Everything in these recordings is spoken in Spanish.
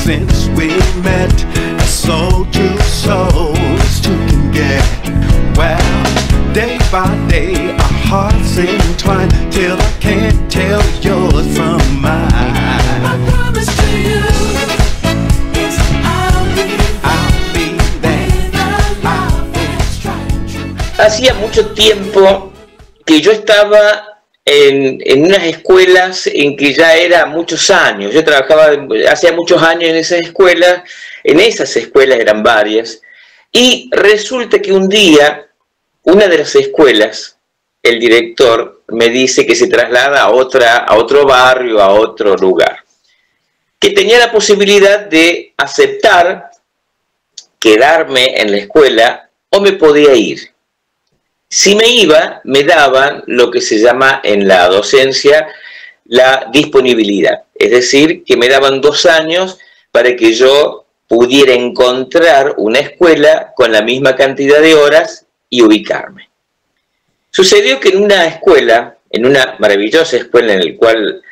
since we met, a soul to souls two can get. Well, day by day our hearts entwine till I can't tell yours from mine. My promise to you is I'll be there. Love is trying to... Hacía mucho tiempo que yo estaba en unas escuelas en que ya era muchos años. Yo trabajaba hacía muchos años en esas escuelas eran varias, y resulta que un día una de las escuelas, el director me dice que se traslada a otro barrio, a otro lugar, que tenía la posibilidad de aceptar quedarme en la escuela o me podía ir. Si me iba, me daban lo que se llama en la docencia la disponibilidad. Es decir, que me daban 2 años para que yo pudiera encontrar una escuela con la misma cantidad de horas y ubicarme. Sucedió que en una escuela, en una maravillosa escuela en la cual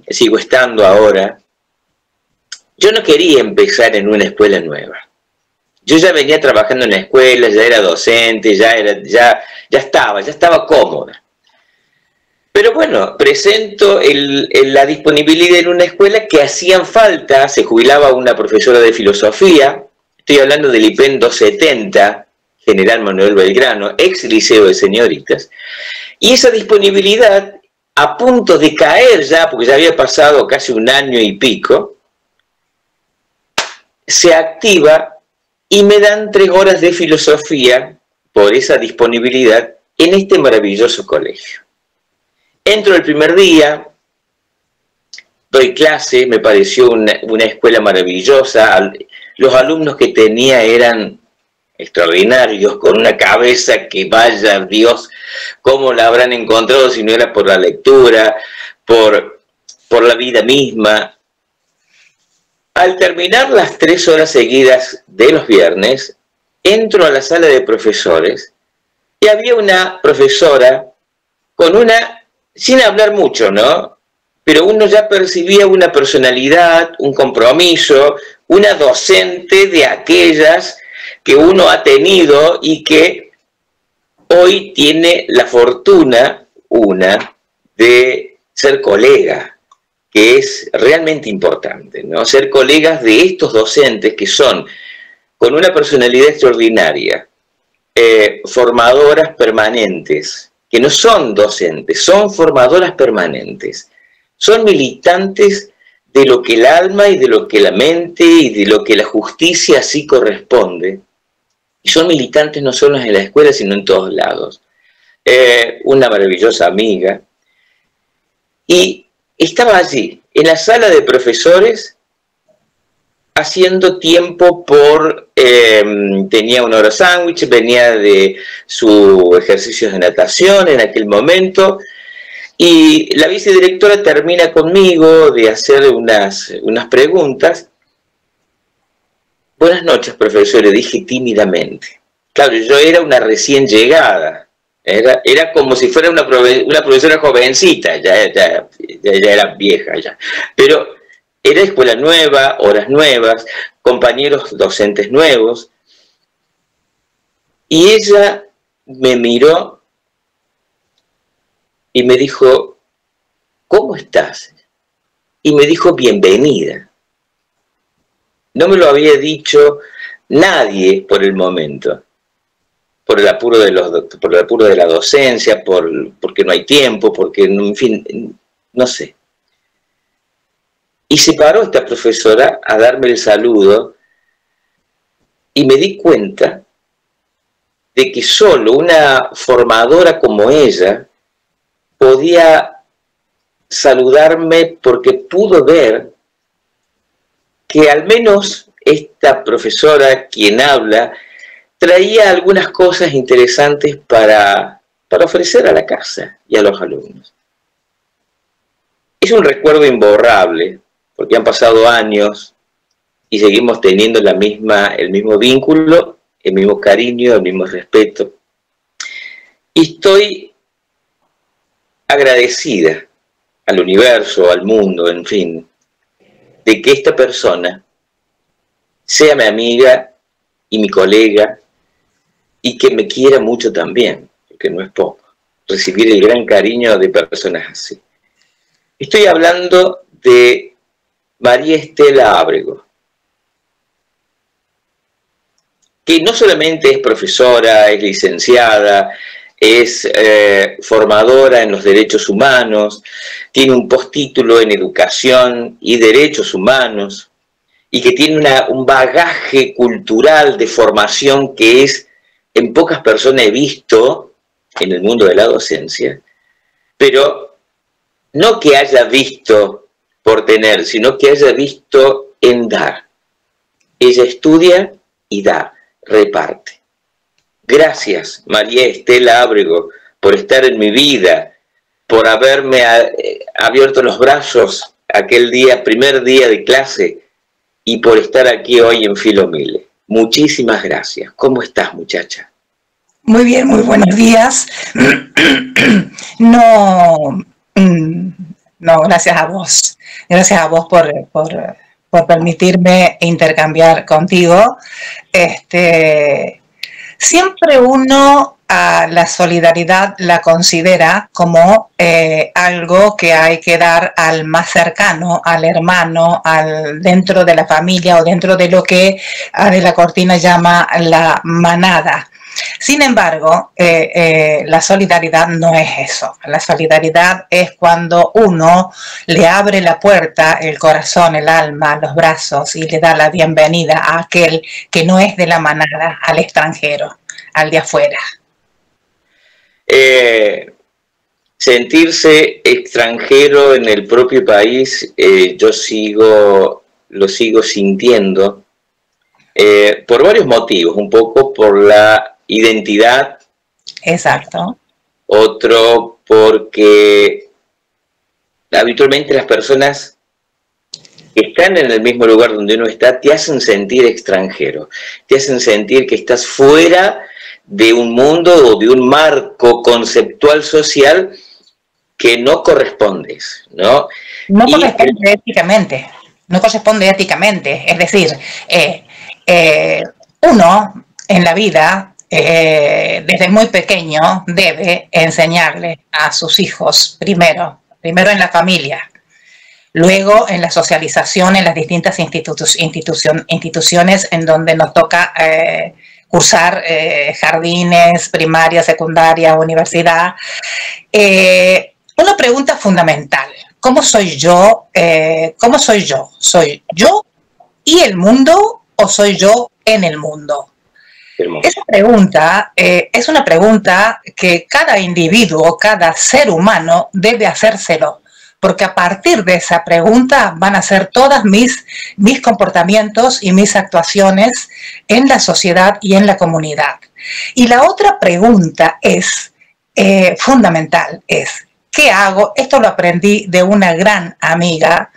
sigo estando ahora, yo no quería empezar en una escuela nueva. Yo ya venía trabajando en la escuela, ya era docente, ya estaba cómoda. Pero bueno, presento la disponibilidad en una escuela que hacían falta, se jubilaba una profesora de filosofía, estoy hablando del IPEN 270, General Manuel Belgrano, ex liceo de señoritas, y esa disponibilidad, a punto de caer ya, porque ya había pasado casi 1 año y pico, se activa y me dan 3 horas de filosofía por esa disponibilidad en este maravilloso colegio. Entro el primer día, doy clase, me pareció una escuela maravillosa, los alumnos que tenía eran extraordinarios, con una cabeza que vaya Dios, cómo la habrán encontrado si no era por la lectura, por la vida misma. Al terminar las 3 horas seguidas de los viernes, entro a la sala de profesores y había una profesora sin hablar mucho, ¿no? Pero uno ya percibía una personalidad, un compromiso, una docente de aquellas que uno ha tenido y que hoy tiene la fortuna, de ser colega, que es realmente importante, ¿no? Ser colegas de estos docentes que son, con una personalidad extraordinaria, formadoras permanentes, que no son docentes, son formadoras permanentes, son militantes de lo que el alma y de lo que la mente y de lo que la justicia así corresponde, y son militantes no solo en la escuela, sino en todos lados. Una maravillosa amiga, y estaba allí, en la sala de profesores, haciendo tiempo tenía una hora sándwich, venía de su ejercicio de natación en aquel momento, y la vicedirectora termina conmigo de hacer unas preguntas. Buenas noches, profesor, le dije tímidamente. Claro, yo era una recién llegada. Era como si fuera una profesora jovencita, ya era vieja ya. Pero era escuela nueva, horas nuevas, compañeros docentes nuevos. Y ella me miró y me dijo, ¿cómo estás? Y me dijo, bienvenida. No me lo había dicho nadie por el momento. Por el apuro de la docencia, porque no hay tiempo, porque, en fin, no sé. Y se paró esta profesora a darme el saludo y me di cuenta de que solo una formadora como ella podía saludarme, porque pudo ver que al menos esta profesora, quien habla, traía algunas cosas interesantes para ofrecer a la casa y a los alumnos. Es un recuerdo imborrable, porque han pasado años y seguimos teniendo el mismo vínculo, el mismo cariño, el mismo respeto. Y estoy agradecida al universo, al mundo, en fin, de que esta persona sea mi amiga y mi colega y que me quiera mucho también, porque no es poco, recibir el gran cariño de personas así. Estoy hablando de María Estela Ábrego, que no solamente es profesora, es licenciada, es formadora en los derechos humanos, tiene un postítulo en educación y derechos humanos, y que tiene un bagaje cultural de formación que es, en pocas personas he visto en el mundo de la docencia, pero no que haya visto por tener, sino que haya visto en dar. Ella estudia y da, reparte. Gracias, María Estela Ábrego, por estar en mi vida, por haberme abierto los brazos aquel día, primer día de clase, y por estar aquí hoy en Filomile. Muchísimas gracias. ¿Cómo estás, muchacha? Muy bien, muy buenos días. No, gracias a vos. Gracias a vos por permitirme intercambiar contigo. Siempre uno a la solidaridad la considera como algo que hay que dar al más cercano, al hermano, dentro de la familia o dentro de lo que Adela Cortina llama la manada. Sin embargo, la solidaridad no es eso. La solidaridad es cuando uno le abre la puerta, el corazón, el alma, los brazos y le da la bienvenida a aquel que no es de la manada, al extranjero, al de afuera. Sentirse extranjero en el propio país, yo lo sigo sintiendo por varios motivos, un poco por la identidad. Exacto. Otro porque habitualmente las personas que están en el mismo lugar donde uno está te hacen sentir extranjero, te hacen sentir que estás fuera de un mundo o de un marco conceptual social que no correspondes, ¿no? No corresponde éticamente, no corresponde éticamente, es decir, uno en la vida desde muy pequeño debe enseñarle a sus hijos primero en la familia, luego en la socialización en las distintas instituciones en donde nos toca cursar jardines, primaria, secundaria, universidad. Una pregunta fundamental: ¿cómo soy yo? ¿Cómo soy yo? ¿Soy yo y el mundo o soy yo en el mundo? Esa pregunta es una pregunta que cada individuo, cada ser humano debe hacérselo, porque a partir de esa pregunta van a ser todas mis comportamientos y mis actuaciones en la sociedad y en la comunidad. Y la otra pregunta es fundamental, es ¿qué hago? Esto lo aprendí de una gran amiga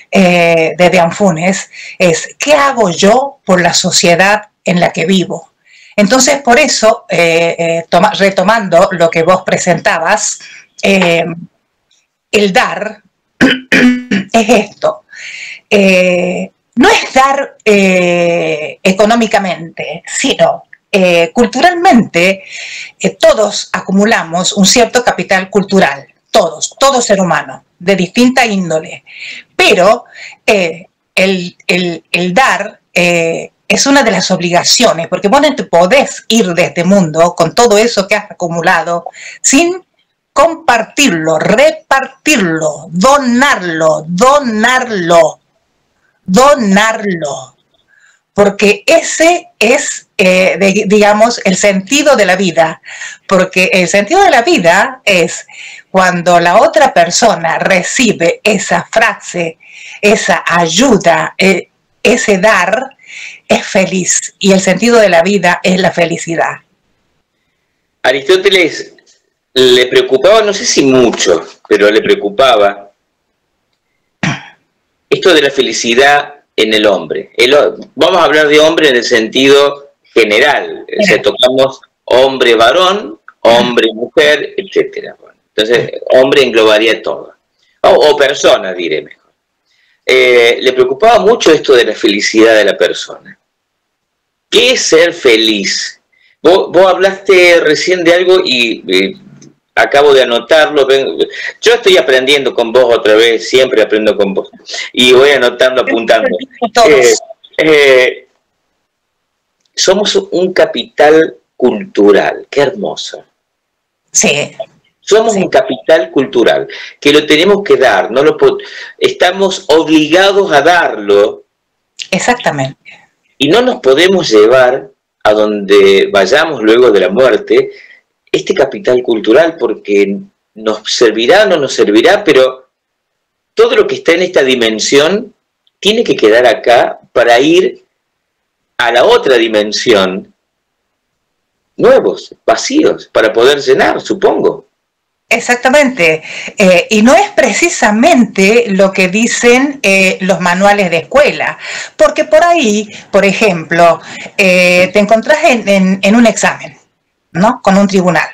de Anfunes, es ¿qué hago yo por la sociedad en la que vivo? Entonces, por eso, retomando lo que vos presentabas, el dar es esto. No es dar económicamente, sino culturalmente. Todos acumulamos un cierto capital cultural, todo ser humano, de distinta índole. Pero el dar es una de las obligaciones, porque vos no te podés ir de este mundo con todo eso que has acumulado sin compartirlo, repartirlo, donarlo, porque ese es, digamos, el sentido de la vida, porque el sentido de la vida es cuando la otra persona recibe esa frase, esa ayuda, ese dar, es feliz, y el sentido de la vida es la felicidad. Aristóteles le preocupaba, no sé si mucho, pero le preocupaba esto de la felicidad en el hombre. Vamos a hablar de hombre en el sentido general, o sea, tocamos hombre varón, hombre mujer, etc. Entonces, hombre englobaría todo, o persona, diré mejor. le preocupaba mucho esto de la felicidad de la persona. ¿Qué es ser feliz? Vos hablaste recién de algo y acabo de anotarlo. Yo estoy aprendiendo con vos otra vez, siempre aprendo con vos. Y voy anotando, apuntando. Somos un capital cultural. Qué hermoso. Sí. Somos un capital cultural que lo tenemos que dar. Estamos obligados a darlo. Exactamente. Y no nos podemos llevar a donde vayamos luego de la muerte este capital cultural, porque nos servirá o no nos servirá, pero todo lo que está en esta dimensión tiene que quedar acá para ir a la otra dimensión, nuevos, vacíos, para poder llenar, supongo. Exactamente, y no es precisamente lo que dicen los manuales de escuela, porque por ahí, por ejemplo, te encontrás en un examen, ¿no? Con un tribunal.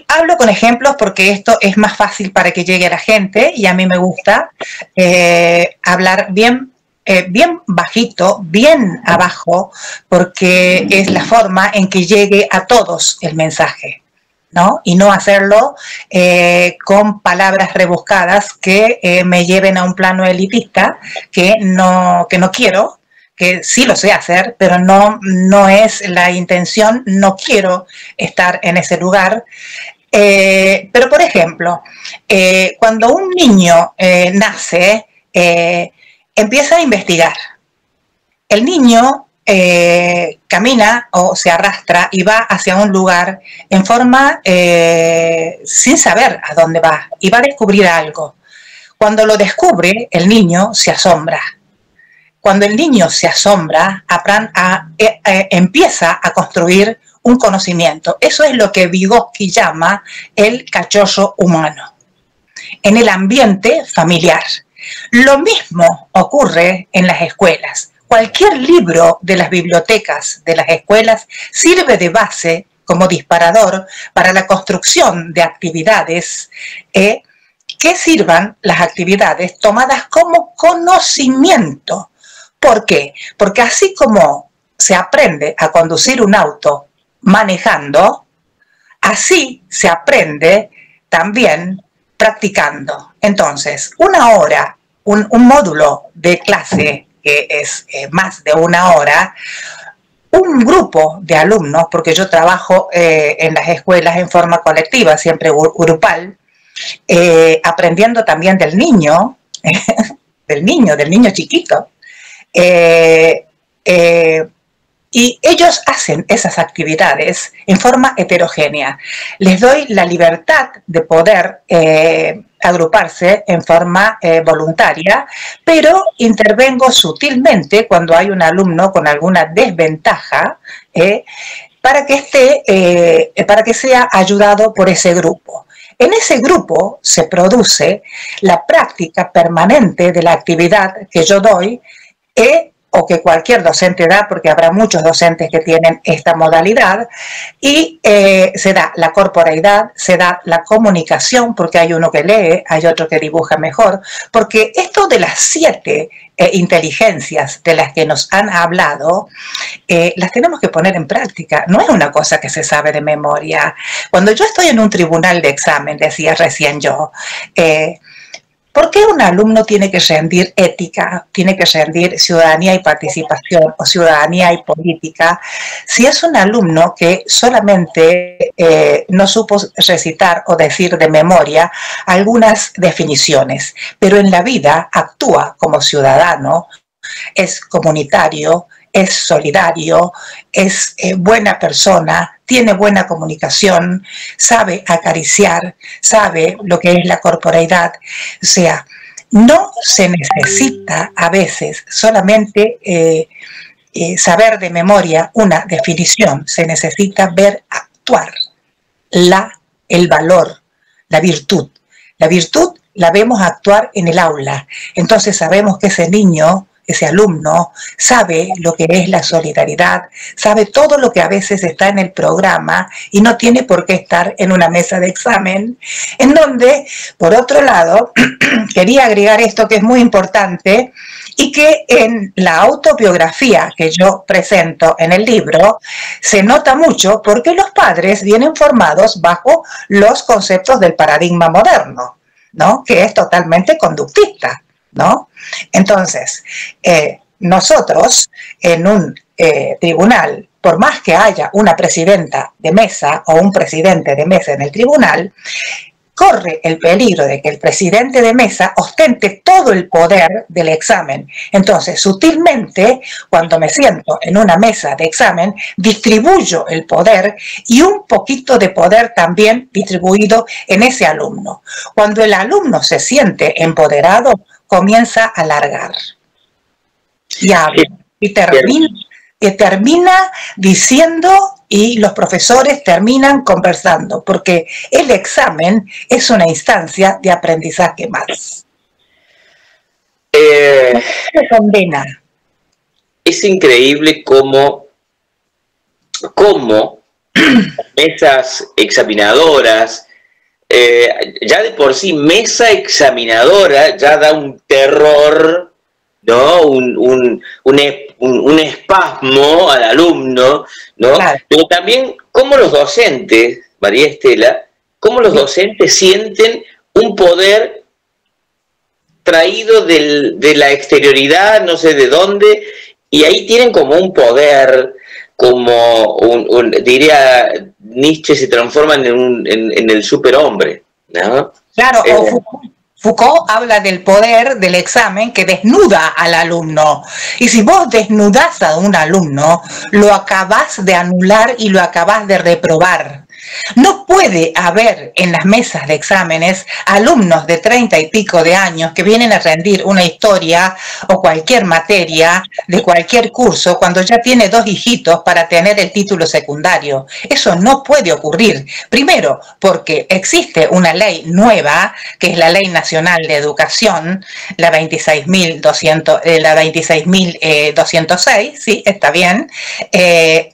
Hablo con ejemplos porque esto es más fácil para que llegue a la gente y a mí me gusta hablar bien bajito, bien abajo, porque es la forma en que llegue a todos el mensaje, ¿no? Y no hacerlo con palabras rebuscadas que me lleven a un plano elitista que no quiero, que sí lo sé hacer, pero no es la intención, no quiero estar en ese lugar. Pero, por ejemplo, cuando un niño nace, empieza a investigar. El niño camina o se arrastra y va hacia un lugar en forma sin saber a dónde va, y va a descubrir algo. Cuando lo descubre, el niño se asombra. Cuando el niño se asombra, empieza a construir un conocimiento. Eso es lo que Vygotsky llama el cachorro humano, en el ambiente familiar. Lo mismo ocurre en las escuelas. Cualquier libro de las bibliotecas de las escuelas sirve de base como disparador para la construcción de actividades que sirvan, las actividades tomadas como conocimiento. ¿Por qué? Porque así como se aprende a conducir un auto manejando, así se aprende también practicando. Entonces, una hora, un módulo de clase que es más de una hora, un grupo de alumnos, porque yo trabajo en las escuelas en forma colectiva, siempre grupal, aprendiendo también del niño, del niño chiquito, y ellos hacen esas actividades en forma heterogénea. Les doy la libertad de poder agruparse en forma voluntaria, pero intervengo sutilmente cuando hay un alumno con alguna desventaja para que sea ayudado por ese grupo. En ese grupo se produce la práctica permanente de la actividad que yo doy o que cualquier docente da, porque habrá muchos docentes que tienen esta modalidad, y se da la corporeidad, se da la comunicación, porque hay uno que lee, hay otro que dibuja mejor, porque esto de las 7 inteligencias de las que nos han hablado, las tenemos que poner en práctica. No es una cosa que se sabe de memoria. Cuando yo estoy en un tribunal de examen, decía recién yo, ¿por qué un alumno tiene que rendir ética, tiene que rendir ciudadanía y participación o ciudadanía y política, si es un alumno que solamente no supo recitar o decir de memoria algunas definiciones, pero en la vida actúa como ciudadano, es comunitario, es solidario, es buena persona, tiene buena comunicación, sabe acariciar, sabe lo que es la corporeidad? O sea, no se necesita a veces solamente saber de memoria una definición, se necesita ver actuar el valor, la virtud. La virtud la vemos actuar en el aula, entonces sabemos que ese niño ese alumno sabe lo que es la solidaridad, sabe todo lo que a veces está en el programa y no tiene por qué estar en una mesa de examen, en donde, por otro lado, quería agregar esto que es muy importante y que en la autobiografía que yo presento en el libro se nota mucho porque los padres vienen formados bajo los conceptos del paradigma moderno, ¿no? Que es totalmente conductista, ¿no? Entonces, nosotros en un tribunal, por más que haya una presidenta de mesa o un presidente de mesa en el tribunal, corre el peligro de que el presidente de mesa ostente todo el poder del examen. Entonces, sutilmente, cuando me siento en una mesa de examen, distribuyo el poder y un poquito de poder también distribuido en ese alumno. Cuando el alumno se siente empoderado, comienza a alargar y habla y termina diciendo, y los profesores terminan conversando, porque el examen es una instancia de aprendizaje más. Se condena. Es increíble cómo esas examinadoras, ya de por sí mesa examinadora ya da un terror, ¿no? Un espasmo al alumno, ¿no? Claro. Pero también cómo los docentes, María Estela, cómo los docentes sienten un poder traído de la exterioridad, no sé de dónde, y ahí tienen como un poder, como diría Nietzsche, se transforman en el superhombre, ¿no? Claro, Foucault habla del poder del examen que desnuda al alumno. Y si vos desnudás a un alumno, lo acabás de anular y lo acabás de reprobar. No puede haber en las mesas de exámenes alumnos de 30 y pico de años que vienen a rendir una historia o cualquier materia de cualquier curso cuando ya tiene 2 hijitos para tener el título secundario. Eso no puede ocurrir. Primero, porque existe una ley nueva, que es la Ley Nacional de Educación, la 26.206, sí, está bien, que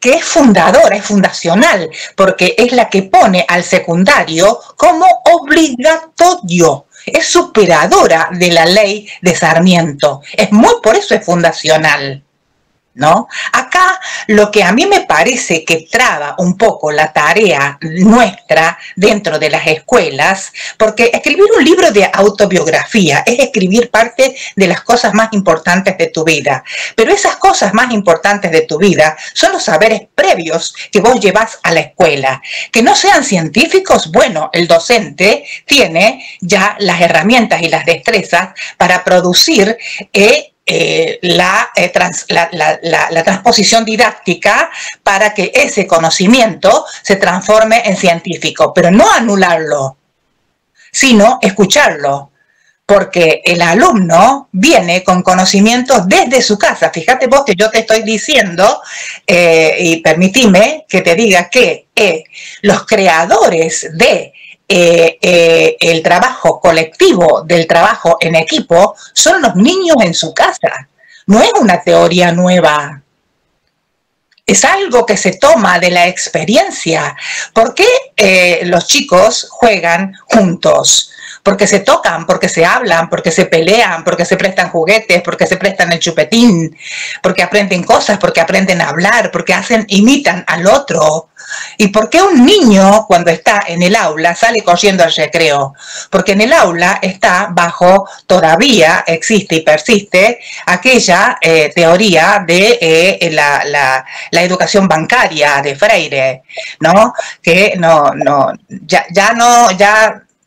es fundadora, es fundacional, porque es la que pone al secundario como obligatorio. Es superadora de la ley de Sarmiento. Por eso es fundacional, ¿no? Acá lo que a mí me parece que traba un poco la tarea nuestra dentro de las escuelas, porque escribir un libro de autobiografía es escribir parte de las cosas más importantes de tu vida, pero esas cosas más importantes de tu vida son los saberes previos que vos llevas a la escuela. Que no sean científicos, bueno, el docente tiene ya las herramientas y las destrezas para producir la transposición didáctica para que ese conocimiento se transforme en científico, pero no anularlo, sino escucharlo, porque el alumno viene con conocimientos desde su casa. Fíjate vos que yo te estoy diciendo, y permitime que te diga que los creadores de el trabajo colectivo, del trabajo en equipo, son los niños en su casa. No es una teoría nueva. Es algo que se toma de la experiencia. ¿Por qué los chicos juegan juntos? Porque se tocan, porque se hablan, porque se pelean, porque se prestan juguetes, porque se prestan el chupetín, porque aprenden cosas, porque aprenden a hablar, porque imitan al otro. ¿Y por qué un niño cuando está en el aula sale corriendo al recreo? Porque en el aula todavía existe y persiste aquella teoría de la educación bancaria de Freire, ¿no? Que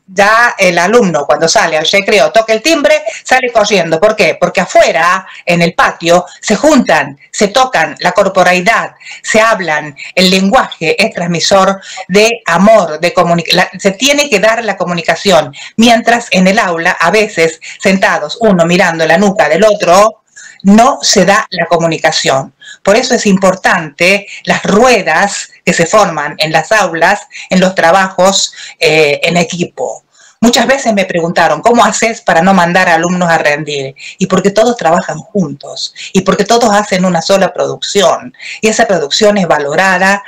ya el alumno cuando sale al recreo, toca el timbre, sale corriendo. ¿Por qué? Porque afuera, en el patio, se juntan, se tocan la corporalidad, se hablan, el lenguaje es transmisor de amor, de comunicación, se tiene que dar la comunicación, mientras en el aula, a veces, sentados, uno mirando la nuca del otro, no se da la comunicación. Por eso es importante las ruedas que se forman en las aulas, en los trabajos en equipo, Muchas veces me preguntaron, ¿cómo haces para no mandar a alumnos a rendir? Y porque todos trabajan juntos, y porque todos hacen una sola producción, y esa producción es valorada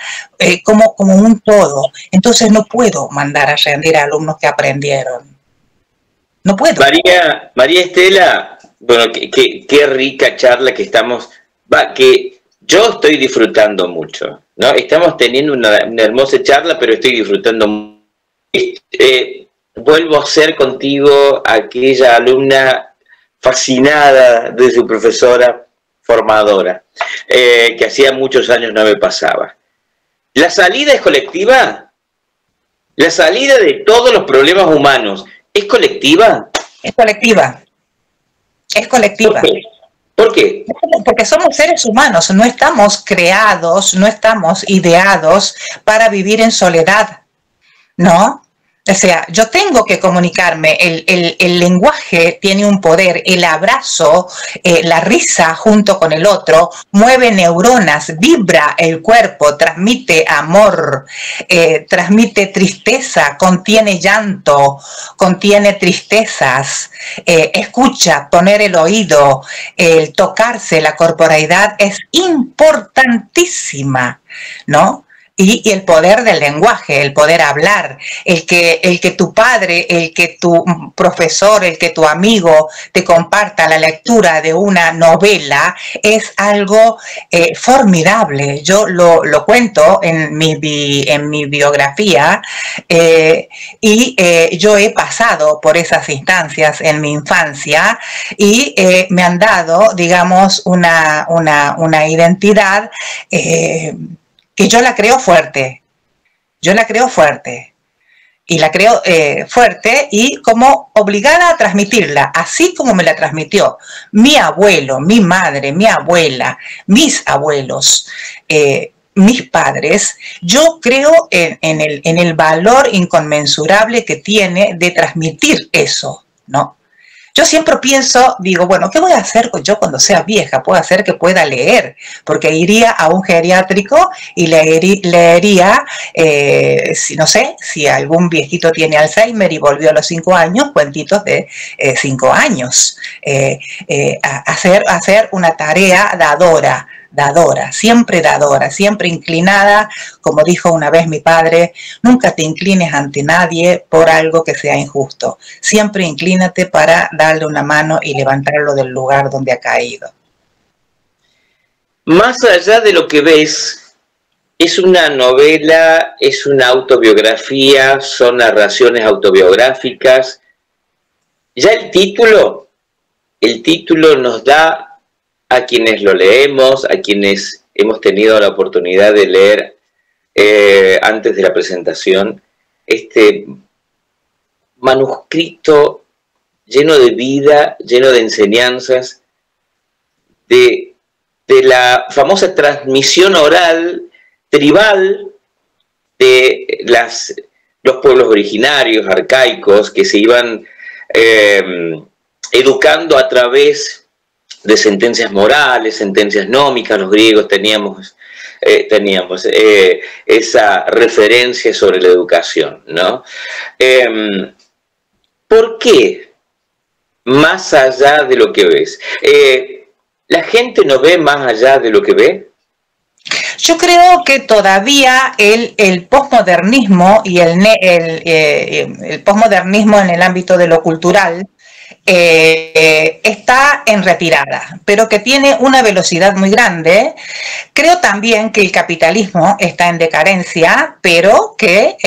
como un todo. Entonces no puedo mandar a rendir a alumnos que aprendieron. No puedo. María Estela, bueno, qué rica charla que que yo estoy disfrutando mucho, ¿no? Estamos teniendo una hermosa charla, pero estoy disfrutando mucho. Vuelvo a ser contigo aquella alumna fascinada de su profesora formadora, que hacía muchos años no me pasaba. ¿La salida es colectiva? ¿La salida de todos los problemas humanos es colectiva? Es colectiva. Es colectiva. ¿Por qué? Porque somos seres humanos, no estamos creados, no estamos ideados para vivir en soledad, ¿no? O sea, yo tengo que comunicarme, el lenguaje tiene un poder, el abrazo, la risa junto con el otro, mueve neuronas, vibra el cuerpo, transmite amor, transmite tristeza, contiene llanto, contiene tristezas, escucha, poner el oído, el tocarse, la corporalidad es importantísima, ¿no? Y el poder del lenguaje, el poder hablar, el que tu padre, el que tu profesor, el que tu amigo te comparta la lectura de una novela es algo formidable. Yo lo cuento en mi biografía y yo he pasado por esas instancias en mi infancia y me han dado, digamos, una identidad que yo la creo fuerte, y la creo fuerte y como obligada a transmitirla, así como me la transmitió mi abuelo, mi madre, mi abuela, mis abuelos, mis padres. Yo creo en el valor inconmensurable que tiene de transmitir eso, ¿no? Yo siempre pienso, digo, bueno, ¿qué voy a hacer yo cuando sea vieja? Puedo hacer que pueda leer, porque iría a un geriátrico y leería, no sé, si algún viejito tiene Alzheimer y volvió a los 5 años, cuentitos de 5 años. Hacer una tarea dadora, siempre inclinada, como dijo una vez mi padre, nunca te inclines ante nadie por algo que sea injusto, siempre inclínate para darle una mano y levantarlo del lugar donde ha caído. Más allá de lo que ves, es una novela, es una autobiografía, son narraciones autobiográficas. Ya el título nos da a quienes lo leemos, a quienes hemos tenido la oportunidad de leer antes de la presentación, este manuscrito lleno de vida, lleno de enseñanzas, de la famosa transmisión oral tribal de los pueblos originarios, arcaicos, que se iban educando a través de sentencias morales, sentencias nómicas. Los griegos teníamos esa referencia sobre la educación, ¿no? ¿Por qué? Más allá de lo que ves. ¿La gente no ve más allá de lo que ve? Yo creo que todavía el posmodernismo y el posmodernismo en el ámbito de lo cultural está en retirada, pero que tiene una velocidad muy grande. Creo también que el capitalismo está en decadencia, pero que,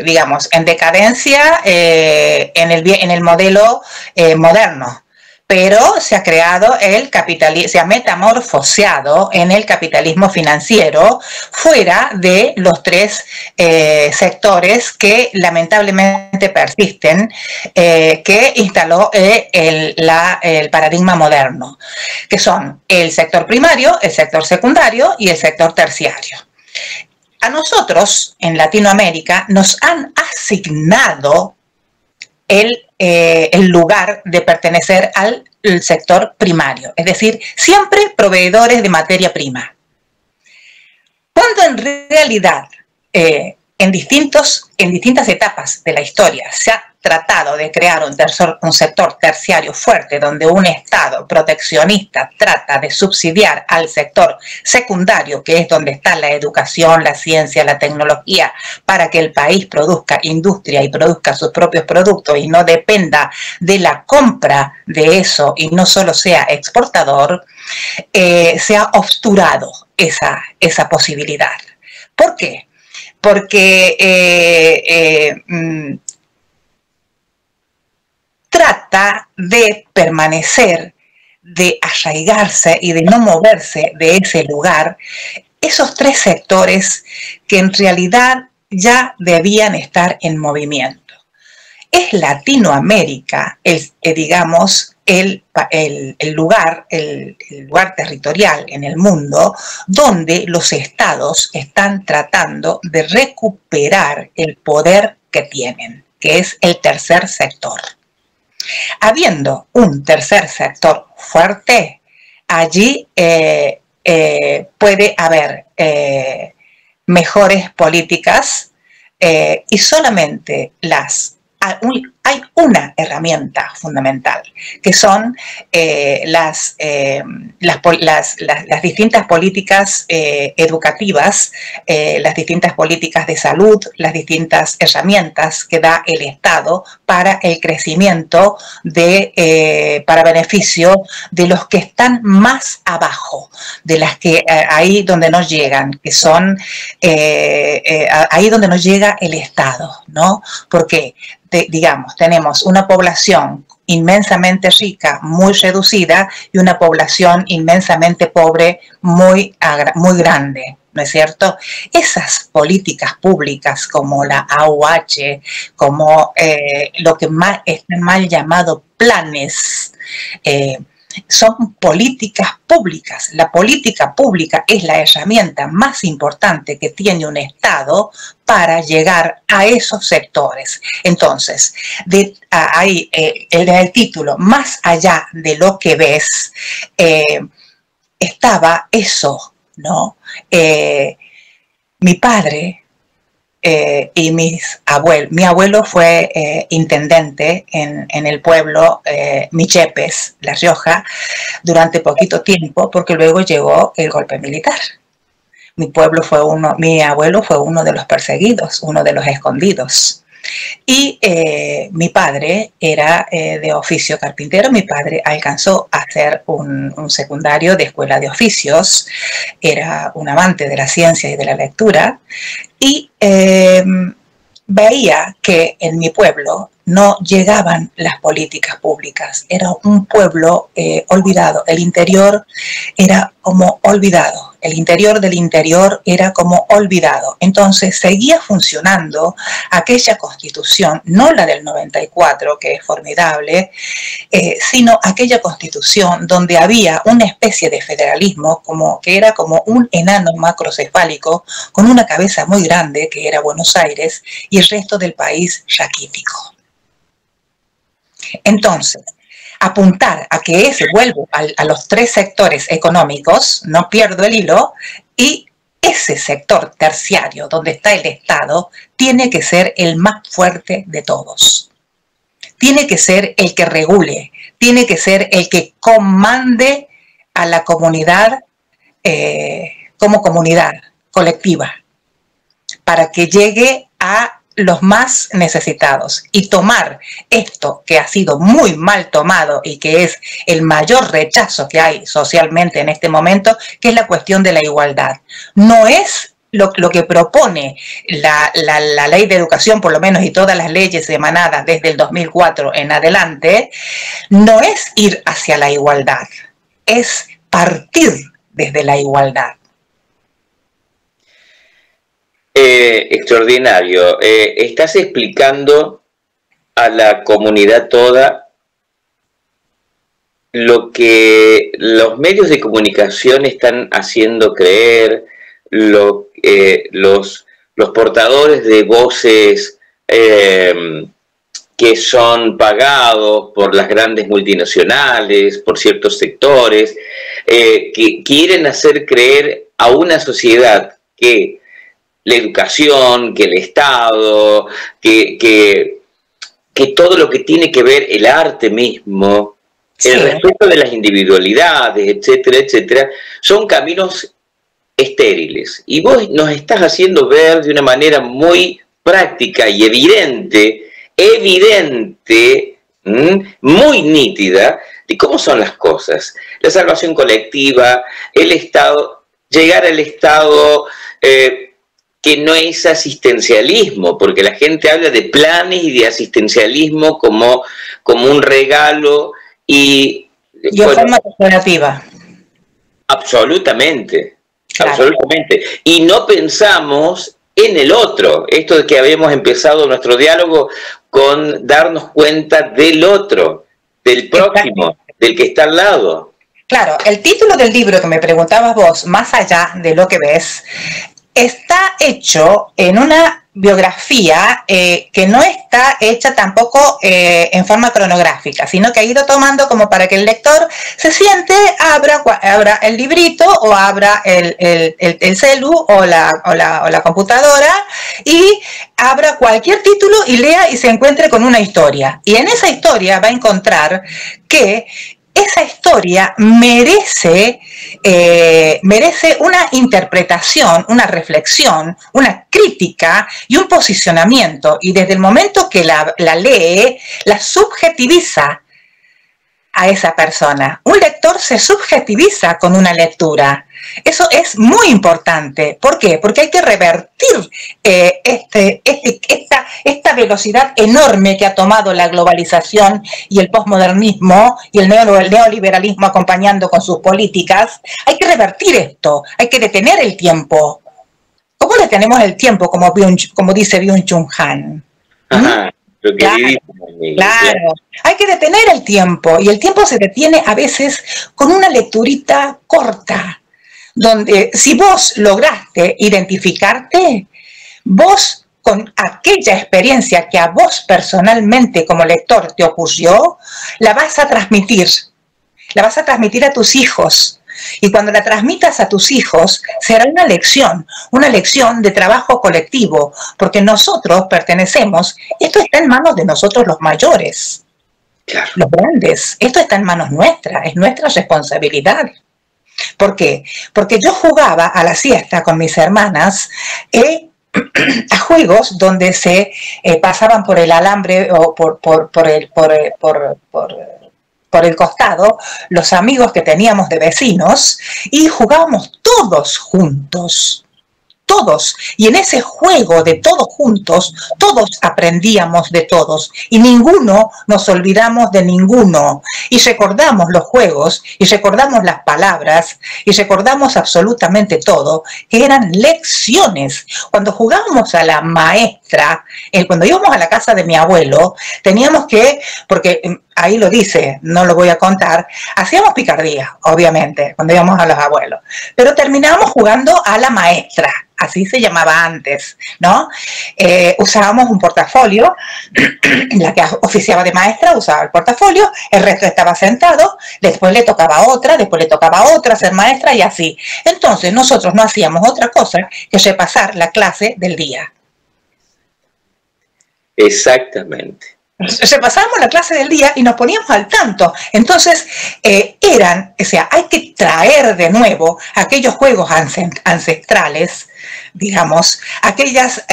digamos, en decadencia en el modelo moderno. Pero se ha creado se ha metamorfoseado en el capitalismo financiero fuera de los 3 sectores que lamentablemente persisten, que instaló el paradigma moderno, que son el sector primario, el sector secundario y el sector terciario. A nosotros, en Latinoamérica, nos han asignado el lugar de pertenecer al sector primario, es decir, siempre proveedores de materia prima. Cuando en realidad en distintas etapas de la historia se ha tratado de crear un sector terciario fuerte donde un Estado proteccionista trata de subsidiar al sector secundario, que es donde está la educación, la ciencia, la tecnología, para que el país produzca industria y produzca sus propios productos y no dependa de la compra de eso y no solo sea exportador, se ha obsturado esa posibilidad. ¿Por qué? Porque trata de permanecer, de arraigarse y de no moverse de ese lugar, esos tres sectores que en realidad ya debían estar en movimiento. Es Latinoamérica, digamos, el lugar territorial en el mundo donde los estados están tratando de recuperar el poder que tienen, que es el tercer sector. Habiendo un tercer sector fuerte, allí puede haber mejores políticas y solamente hay una herramienta fundamental, que son las distintas políticas educativas, las distintas políticas de salud, las distintas herramientas que da el Estado para el crecimiento para beneficio de los que están más abajo, de las que ahí donde no llegan, que son ahí donde no llega el Estado, ¿no? Porque digamos, tenemos una población inmensamente rica, muy reducida, y una población inmensamente pobre, muy grande, ¿no es cierto? Esas políticas públicas como la AUH, como lo que está mal llamado planes, son políticas públicas. La política pública es la herramienta más importante que tiene un Estado para llegar a esos sectores. Entonces, ahí en el título, más allá de lo que ves, estaba eso, ¿no? Mi padre y mi abuelo fue intendente en el pueblo Michepes, La Rioja, durante poquito tiempo, porque luego llegó el golpe militar. Mi abuelo fue uno de los perseguidos, uno de los escondidos. Y mi padre era de oficio carpintero. Mi padre alcanzó a hacer un secundario de escuela de oficios, era un amante de la ciencia y de la lectura, y veía que en mi pueblo no llegaban las políticas públicas. Era un pueblo olvidado. El interior era como olvidado. El interior del interior era como olvidado. Entonces seguía funcionando aquella constitución, no la del 94, que es formidable, sino aquella constitución donde había una especie de federalismo que era como un enano macrocefálico con una cabeza muy grande, que era Buenos Aires, y el resto del país raquítico. Entonces, apuntar a que ese vuelvo a los tres sectores económicos, no pierdo el hilo, y ese sector terciario donde está el Estado tiene que ser el más fuerte de todos. Tiene que ser el que regule, tiene que ser el que comande a la comunidad como comunidad colectiva, para que llegue a los más necesitados, y tomar esto que ha sido muy mal tomado y que es el mayor rechazo que hay socialmente en este momento, que es la cuestión de la igualdad. No es lo que propone la ley de educación, por lo menos, y todas las leyes emanadas desde el 2004 en adelante, no es ir hacia la igualdad, es partir desde la igualdad. Extraordinario. Estás explicando a la comunidad toda lo que los medios de comunicación están haciendo creer, los portadores de voces que son pagados por las grandes multinacionales, por ciertos sectores, que quieren hacer creer a una sociedad que la educación, que el Estado, que todo lo que tiene que ver el arte mismo, Sí. el respeto de las individualidades, etcétera, etcétera, son caminos estériles. Y vos nos estás haciendo ver de una manera muy práctica y evidente, muy nítida, de cómo son las cosas. La salvación colectiva, el Estado, llegar al Estado que no es asistencialismo, porque la gente habla de planes y de asistencialismo como un regalo y... Y en forma declarativa. Absolutamente, Claro. absolutamente. Y no pensamos en el otro. Esto de que habíamos empezado nuestro diálogo con darnos cuenta del otro, del próximo, del que está al lado. Claro, el título del libro que me preguntabas vos, Más allá de lo que ves, está hecho en una biografía que no está hecha tampoco en forma cronográfica, sino que ha ido tomando como para que el lector se siente, abra el librito o abra el celu o la computadora y abra cualquier título y lea y se encuentre con una historia. Y en esa historia va a encontrar que esa historia merece una interpretación, una reflexión, una crítica y un posicionamiento. Y desde el momento que la lee, la subjetiviza a esa persona. Un lector se subjetiviza con una lectura. Eso es muy importante. ¿Por qué? Porque hay que revertir esta velocidad enorme que ha tomado la globalización y el posmodernismo y el neoliberalismo acompañando con sus políticas. Hay que revertir esto, hay que detener el tiempo. ¿Cómo detenemos el tiempo, como dice Byung-Chul Han? Ajá, lo que Claro, claro, hay que detener el tiempo y el tiempo se detiene a veces con una lecturita corta, donde si vos lograste identificarte, vos con aquella experiencia que a vos personalmente como lector te ocurrió, la vas a transmitir a tus hijos. Y cuando la transmitas a tus hijos, será una lección de trabajo colectivo, porque nosotros pertenecemos, esto está en manos de nosotros los mayores, Claro. los grandes, esto está en manos nuestras, es nuestra responsabilidad. ¿Por qué? Porque yo jugaba a la siesta con mis hermanas a juegos donde se pasaban por el alambre o por el costado los amigos que teníamos de vecinos y jugábamos todos juntos. Todos. Y en ese juego de todos juntos, todos aprendíamos de todos y ninguno nos olvidamos de ninguno. Y recordamos los juegos y recordamos las palabras y recordamos absolutamente todo, que eran lecciones. Cuando jugábamos a la maestra, cuando íbamos a la casa de mi abuelo, teníamos que, porque ahí lo dice, no lo voy a contar, hacíamos picardía, obviamente, cuando íbamos a los abuelos, pero terminábamos jugando a la maestra, así se llamaba antes, ¿no? Usábamos un portafolio, la que oficiaba de maestra usaba el portafolio, el resto estaba sentado, después le tocaba a otra, después le tocaba a otra ser maestra y así. Entonces nosotros no hacíamos otra cosa que repasar la clase del día. Exactamente. Repasábamos la clase del día y nos poníamos al tanto. Entonces, hay que traer de nuevo aquellos juegos ancestrales, digamos, aquellas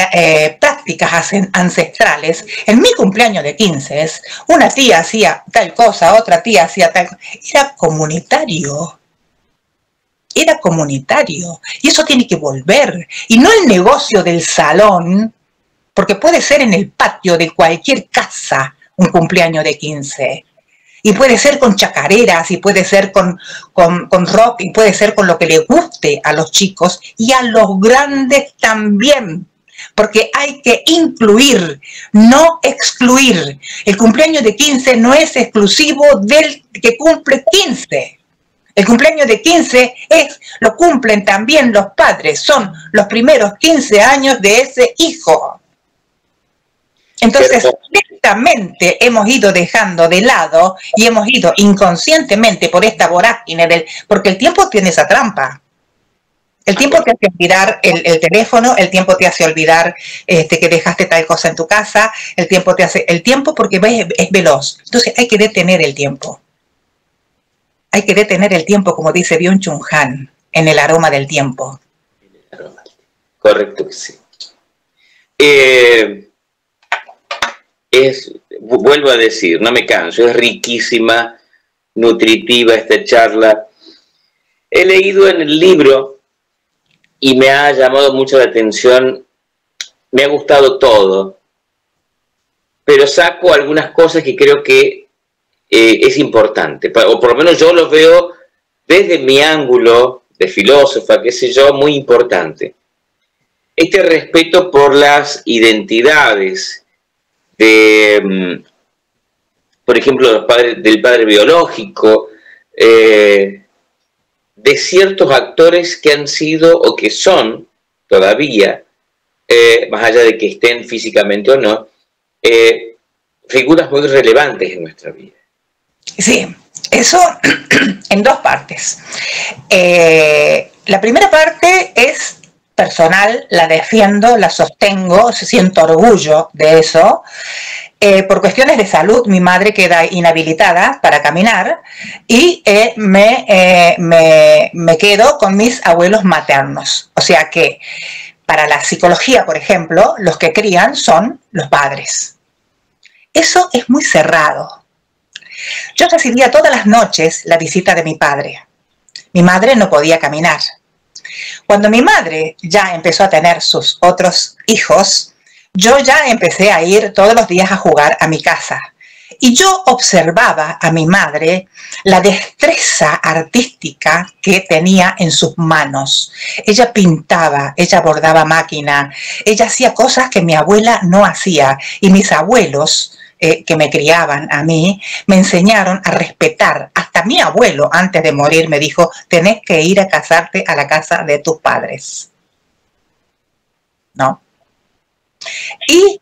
prácticas ancestrales. En mi cumpleaños de 15, una tía hacía tal cosa, otra tía hacía tal cosa. Era comunitario. Era comunitario. Y eso tiene que volver. Y no el negocio del salón, porque puede ser en el patio de cualquier casa un cumpleaños de 15. Y puede ser con chacareras, y puede ser con rock, y puede ser con lo que le guste a los chicos y a los grandes también. Porque hay que incluir, no excluir. El cumpleaños de 15 no es exclusivo del que cumple 15. El cumpleaños de 15 lo cumplen también los padres. Son los primeros 15 años de ese hijo. Entonces, lentamente hemos ido dejando de lado y hemos ido inconscientemente por esta vorágine porque el tiempo tiene esa trampa. El tiempo te hace olvidar el teléfono, el tiempo te hace olvidar que dejaste tal cosa en tu casa, el tiempo porque es veloz. Entonces hay que detener el tiempo. Hay que detener el tiempo, como dice Byung-Chul Han, en El aroma del tiempo. Correcto que sí. Vuelvo a decir, no me canso, es riquísima, nutritiva esta charla. He leído en el libro y me ha llamado mucho la atención, me ha gustado todo, pero saco algunas cosas que creo que es importante, o por lo menos yo lo veo desde mi ángulo de filósofa, qué sé yo, muy importante. Este respeto por las identidades de, por ejemplo, del padre biológico, de ciertos actores que han sido o que son todavía, más allá de que estén físicamente o no, figuras muy relevantes en nuestra vida. Sí, eso en dos partes. La primera parte es personal, la defiendo, la sostengo, siento orgullo de eso. Por cuestiones de salud, mi madre queda inhabilitada para caminar y me quedo con mis abuelos maternos. O sea que para la psicología, por ejemplo, los que crían son los padres. Eso es muy cerrado. Yo recibía todas las noches la visita de mi padre. Mi madre no podía caminar. Cuando mi madre ya empezó a tener sus otros hijos, yo ya empecé a ir todos los días a jugar a mi casa. Y yo observaba a mi madre la destreza artística que tenía en sus manos. Ella pintaba, ella bordaba máquina, ella hacía cosas que mi abuela no hacía. Y mis abuelos, que me criaban a mí, me enseñaron a respetar. Hasta mi abuelo, antes de morir, me dijo, tenés que ir a casarte a la casa de tus padres. ¿No? Y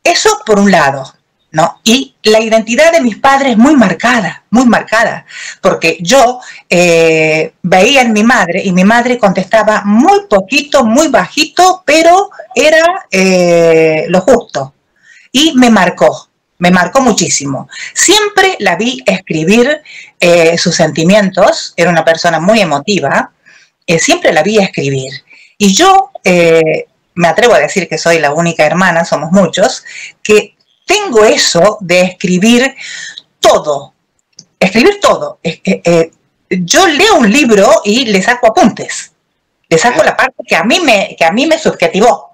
eso por un lado, ¿no? Y la identidad de mis padres muy marcada, porque yo veía en mi madre y mi madre contestaba muy poquito, muy bajito, pero era lo justo. Y me marcó muchísimo. Siempre la vi escribir sus sentimientos, era una persona muy emotiva, siempre la vi escribir. Y yo me atrevo a decir que soy la única hermana, somos muchos, que tengo eso de escribir todo. Yo leo un libro y le saco apuntes. Le saco la parte que a mí me subjetivó.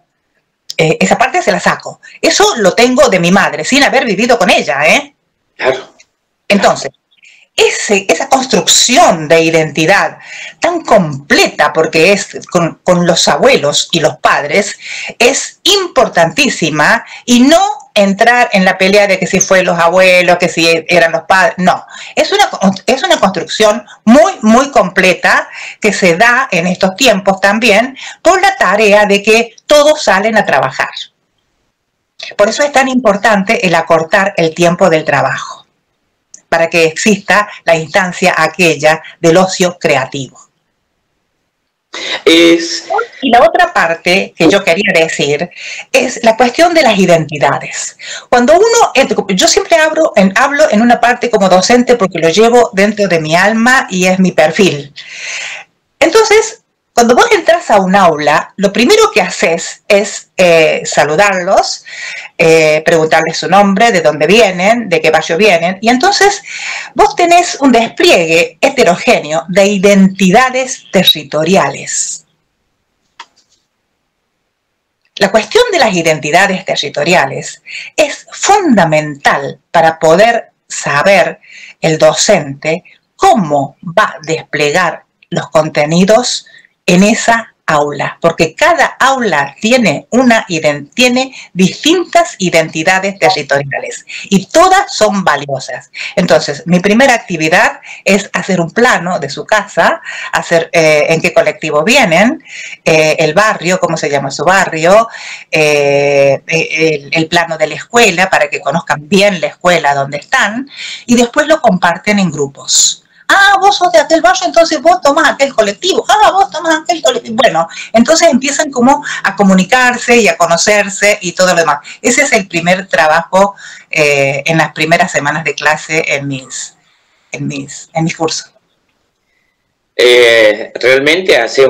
Esa parte se la saco. Eso lo tengo de mi madre, sin haber vivido con ella, ¿eh? Claro. Entonces, esa construcción de identidad tan completa, porque es con los abuelos y los padres, es importantísima, y no entrar en la pelea de que si fue los abuelos, que si eran los padres, no. Es una construcción muy, muy completa que se da en estos tiempos también por la tarea de que todos salen a trabajar. Por eso es tan importante el acortar el tiempo del trabajo, para que exista la instancia aquella del ocio creativo. Y la otra parte que yo quería decir es la cuestión de las identidades. Cuando yo siempre hablo en una parte como docente porque lo llevo dentro de mi alma y es mi perfil. Entonces, cuando vos entras a un aula, lo primero que haces es saludarlos, preguntarles su nombre, de dónde vienen, de qué barrio vienen, y entonces vos tenés un despliegue heterogéneo de identidades territoriales. La cuestión de las identidades territoriales es fundamental para poder saber el docente cómo va a desplegar los contenidos en esa aula, porque cada aula tiene distintas identidades territoriales y todas son valiosas. Entonces, mi primera actividad es hacer un plano de su casa, hacer en qué colectivo vienen, el barrio, cómo se llama su barrio, el plano de la escuela para que conozcan bien la escuela donde están, y después lo comparten en grupos. ah, vos sos de aquel barrio, entonces vos tomás aquel colectivo, ah, vos tomás aquel colectivo. Bueno, entonces empiezan como a comunicarse y a conocerse y todo lo demás. Ese es el primer trabajo en las primeras semanas de clase en mis cursos. Realmente hace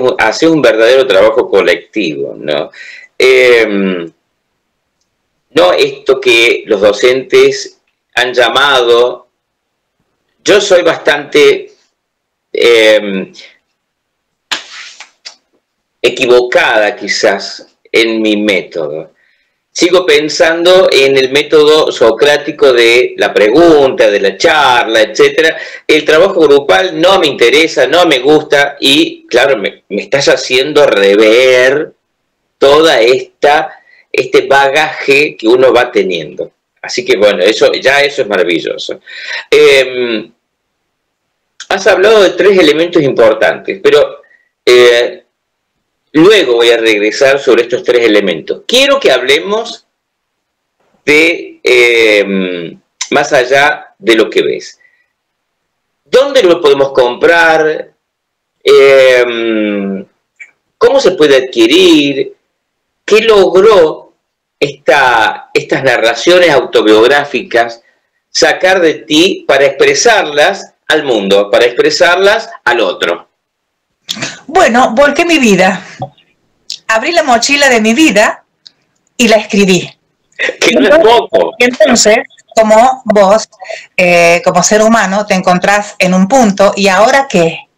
un verdadero trabajo colectivo, ¿no? No esto que los docentes han llamado, yo soy bastante equivocada quizás en mi método. Sigo pensando en el método socrático de la pregunta, de la charla, etc. El trabajo grupal no me interesa, no me gusta y, claro, me estás haciendo rever toda este bagaje que uno va teniendo. Así que, bueno, eso es maravilloso. Has hablado de 3 elementos importantes, pero luego voy a regresar sobre estos 3 elementos. Quiero que hablemos de más allá de lo que ves. ¿Dónde lo podemos comprar? ¿Cómo se puede adquirir? ¿Qué logró estas narraciones autobiográficas sacar de ti para expresarlas al mundo, para expresarlas al otro? Bueno, volqué mi vida. Abrí la mochila de mi vida y la escribí. Que no es poco. Entonces, como vos, como ser humano, te encontrás en un punto, ¿y ahora qué?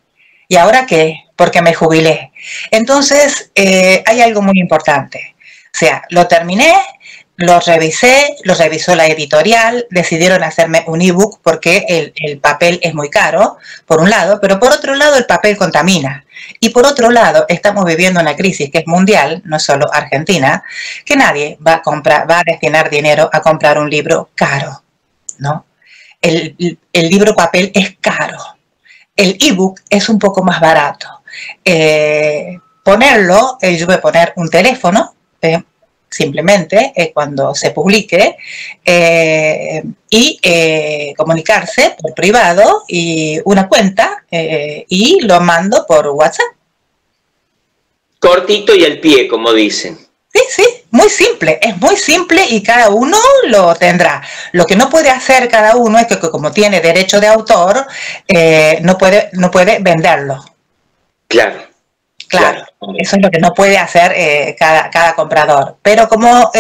¿Y ahora qué? Porque me jubilé. Entonces, hay algo muy importante. O sea, lo terminé, lo revisé, lo revisó la editorial, decidieron hacerme un ebook porque el papel es muy caro, por un lado, pero por otro lado el papel contamina. Y por otro lado, estamos viviendo una crisis que es mundial, no solo Argentina, que nadie va a destinar dinero a comprar un libro caro, ¿no? El libro papel es caro. El ebook es un poco más barato. Ponerlo, yo voy a poner un teléfono, simplemente cuando se publique y comunicarse por privado y una cuenta y lo mando por WhatsApp. Cortito y al pie, como dicen. Sí, muy simple, es muy simple y cada uno lo tendrá. Lo que no puede hacer cada uno es que como tiene derecho de autor, no puede venderlo. Claro, eso es lo que no puede hacer cada comprador. Pero como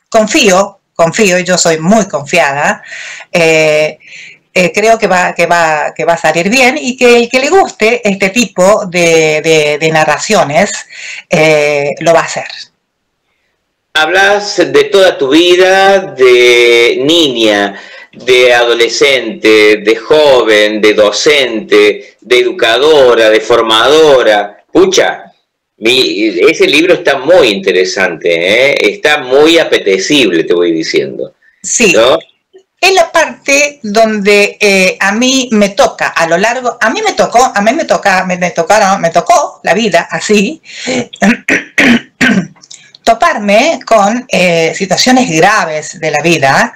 confío, yo soy muy confiada, creo que va a salir bien y que el que le guste este tipo de narraciones lo va a hacer. Hablas de toda tu vida, de niña, de adolescente, de joven, de docente, de educadora, de formadora. Pucha, ese libro está muy interesante, ¿eh? Está muy apetecible, te voy diciendo. Sí, ¿no? Es la parte donde a mí me toca, a lo largo, me tocó la vida así, toparme con situaciones graves de la vida,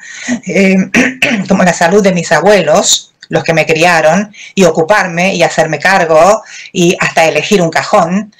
como la salud de mis abuelos, los que me criaron, y ocuparme y hacerme cargo y hasta elegir un cajón,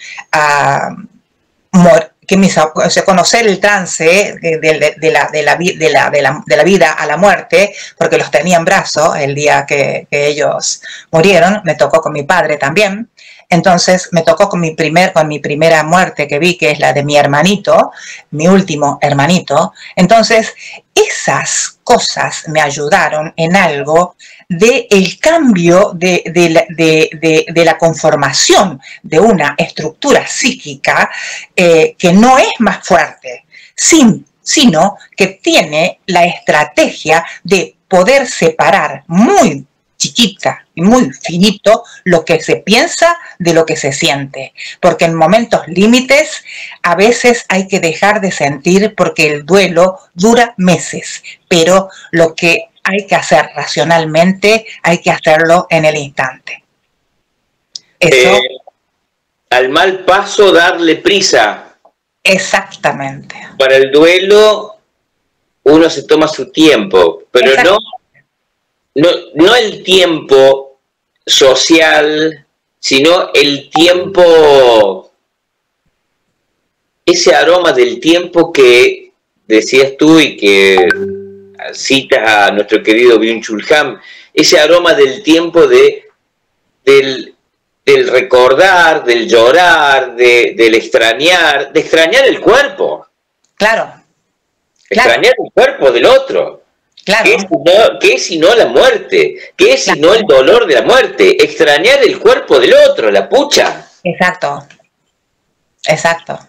conocer el trance de la vida a la muerte, porque los tenía en brazos el día que ellos murieron. Me tocó con mi padre también. Entonces me tocó con mi primera muerte que vi, que es la de mi hermanito, mi último hermanito. Entonces esas cosas me ayudaron en algo del cambio de la conformación de una estructura psíquica que no es más fuerte, sino que tiene la estrategia de poder separar muy chiquita y muy finito lo que se piensa de lo que se siente, porque en momentos límites a veces hay que dejar de sentir porque el duelo dura meses, pero lo que hay que hacer racionalmente hay que hacerlo en el instante. Eso, al mal paso darle prisa. Exactamente. Para el duelo uno se toma su tiempo, pero no no el tiempo social, sino el tiempo, ese aroma del tiempo que decías tú y que citas a nuestro querido Byung-Chul Han, ese aroma del tiempo del recordar, del llorar, del extrañar, de extrañar el cuerpo. Claro. Extrañar el cuerpo del otro. Claro. ¿Qué es sino la muerte? ¿Qué es sino el dolor de la muerte? Extrañar el cuerpo del otro, la pucha. Exacto. Exacto.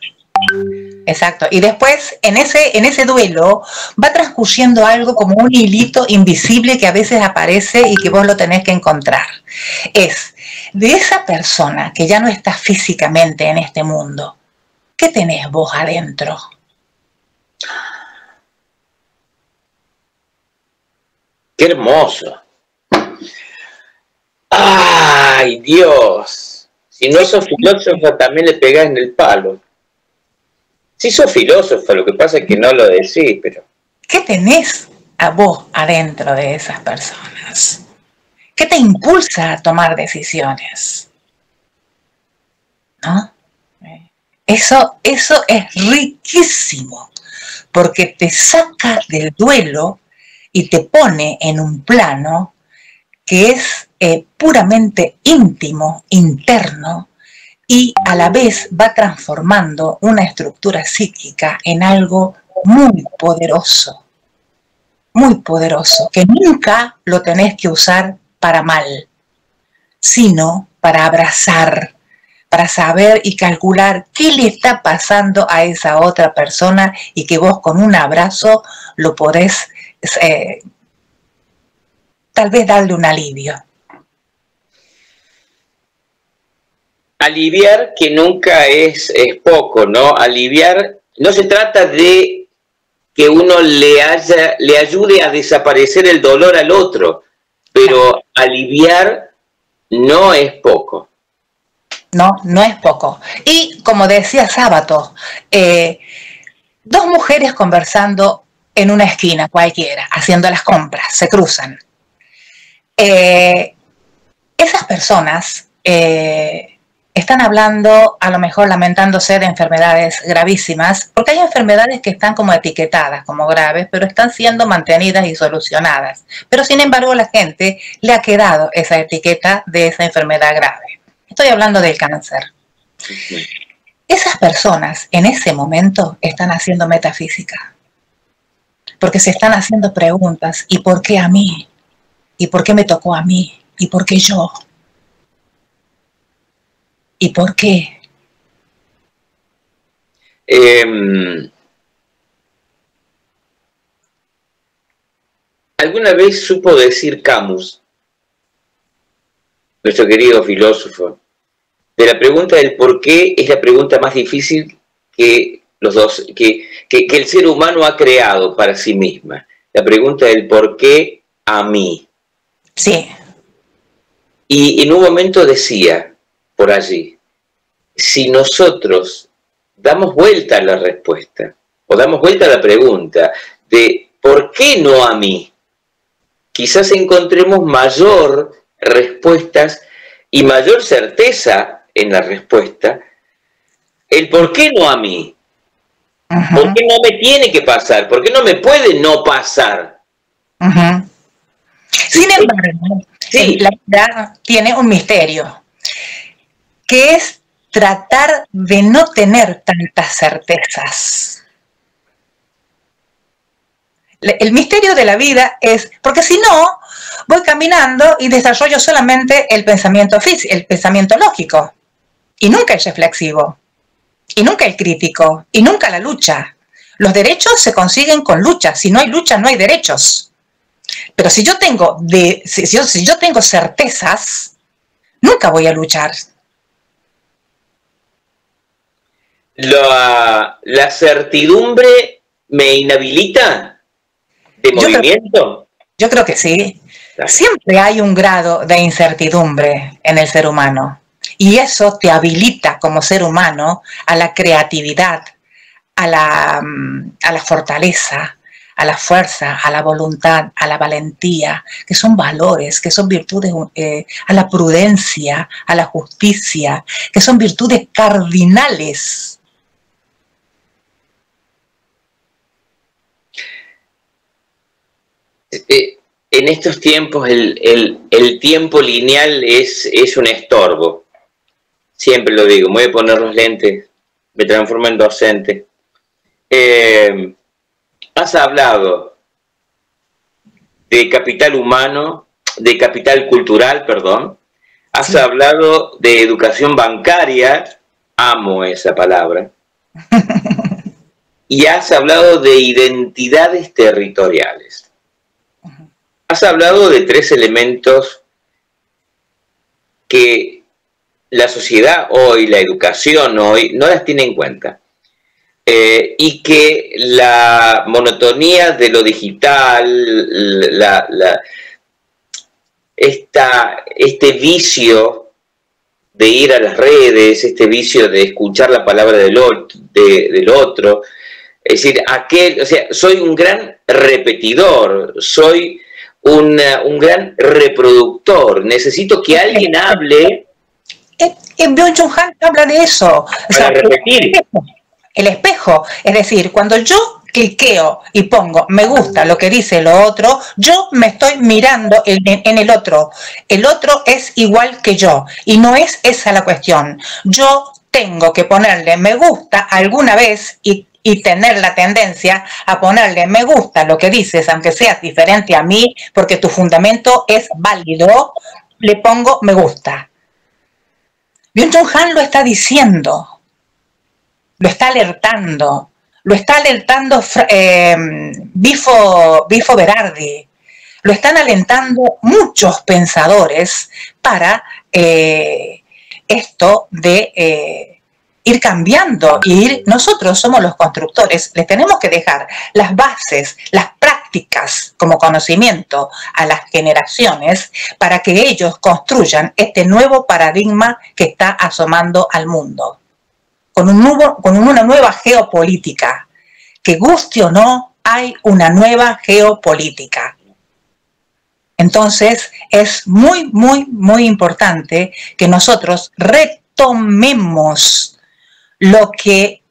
Exacto. Y después, en ese duelo, va transcurriendo algo como un hilito invisible que a veces aparece y que vos lo tenés que encontrar. Es de esa persona que ya no está físicamente en este mundo, ¿qué tenés vos adentro? ¡Qué hermoso! ¡Ay, Dios! Si no sos filósofa, también le pegás en el palo. Sí sos filósofa, lo que pasa es que no lo decís, pero... ¿Qué tenés a vos adentro de esas personas? ¿Qué te impulsa a tomar decisiones? ¿No? Eso es riquísimo, porque te saca del duelo y te pone en un plano que es puramente íntimo, interno, y a la vez va transformando una estructura psíquica en algo muy poderoso, que nunca lo tenés que usar para mal, sino para abrazar, para saber y calcular qué le está pasando a esa otra persona y que vos con un abrazo lo podés tal vez darle un alivio. Aliviar, que nunca es poco, ¿no? Aliviar, no se trata de que uno le ayude a desaparecer el dolor al otro, pero aliviar no es poco. No, no es poco. Y como decía Sábato, dos mujeres conversando en una esquina cualquiera, haciendo las compras, se cruzan. Esas personas están hablando, a lo mejor lamentándose de enfermedades gravísimas, porque hay enfermedades que están como etiquetadas como graves, pero están siendo mantenidas y solucionadas. Pero sin embargo, la gente le ha quedado esa etiqueta de esa enfermedad grave. Estoy hablando del cáncer. Esas personas en ese momento están haciendo metafísica, porque se están haciendo preguntas. ¿Y por qué a mí? ¿Y por qué me tocó a mí? ¿Y por qué yo? ¿Y por qué? ¿Alguna vez supo decir Camus, nuestro querido filósofo, de la pregunta del por qué es la pregunta más difícil que el ser humano ha creado para sí misma? La pregunta del por qué a mí. Sí. Y en un momento decía, por allí, si nosotros damos vuelta a la respuesta, o damos vuelta a la pregunta de ¿por qué no a mí? Quizás encontremos mayor respuestas y mayor certeza en la respuesta. El ¿por qué no a mí? ¿Por qué no me tiene que pasar? ¿Por qué no me puede no pasar? Sin embargo, sí, la vida tiene un misterio, que es tratar de no tener tantas certezas. El misterio de la vida es, porque si no, voy caminando y desarrollo solamente el pensamiento físico, el pensamiento lógico, y nunca el reflexivo, y nunca el crítico, y nunca la lucha. Los derechos se consiguen con lucha. Si no hay lucha, no hay derechos. Pero si yo tengo certezas, nunca voy a luchar. ¿La certidumbre me inhabilita de movimiento? Yo creo que sí. Siempre hay un grado de incertidumbre en el ser humano. Y eso te habilita como ser humano a la creatividad, a la fortaleza, a la fuerza, a la voluntad, a la valentía, que son valores, que son virtudes, a la prudencia, a la justicia, que son virtudes cardinales. En estos tiempos el tiempo lineal es un estorbo. Siempre lo digo, me voy a poner los lentes, me transformo en docente. Has hablado de capital humano, de capital cultural, perdón. Has Sí. hablado de educación bancaria, amo esa palabra. Y has hablado de identidades territoriales. Has hablado de 3 elementos que la sociedad hoy, la educación hoy, no las tiene en cuenta. Y que la monotonía de lo digital, este vicio de ir a las redes, este vicio de escuchar la palabra del otro, es decir, o sea, soy un gran repetidor, soy un gran reproductor, necesito que alguien hable Byung-Chul Han habla de eso. O sea, para repetir. el espejo, es decir, cuando yo cliqueo y pongo me gusta lo que dice lo otro, yo me estoy mirando en el otro. El otro es igual que yo y no es esa la cuestión. Yo tengo que ponerle me gusta alguna vez y tener la tendencia a ponerle me gusta lo que dices, aunque seas diferente a mí, porque tu fundamento es válido, le pongo me gusta. Byung-Chul Han lo está diciendo. Lo está alertando Bifo Berardi, lo están alentando muchos pensadores para esto de ir cambiando, nosotros somos los constructores, les tenemos que dejar las bases, las prácticas como conocimiento a las generaciones para que ellos construyan este nuevo paradigma que está asomando al mundo. Con una nueva geopolítica, que guste o no, hay una nueva geopolítica. Entonces es muy, muy, muy importante que nosotros retomemos lo que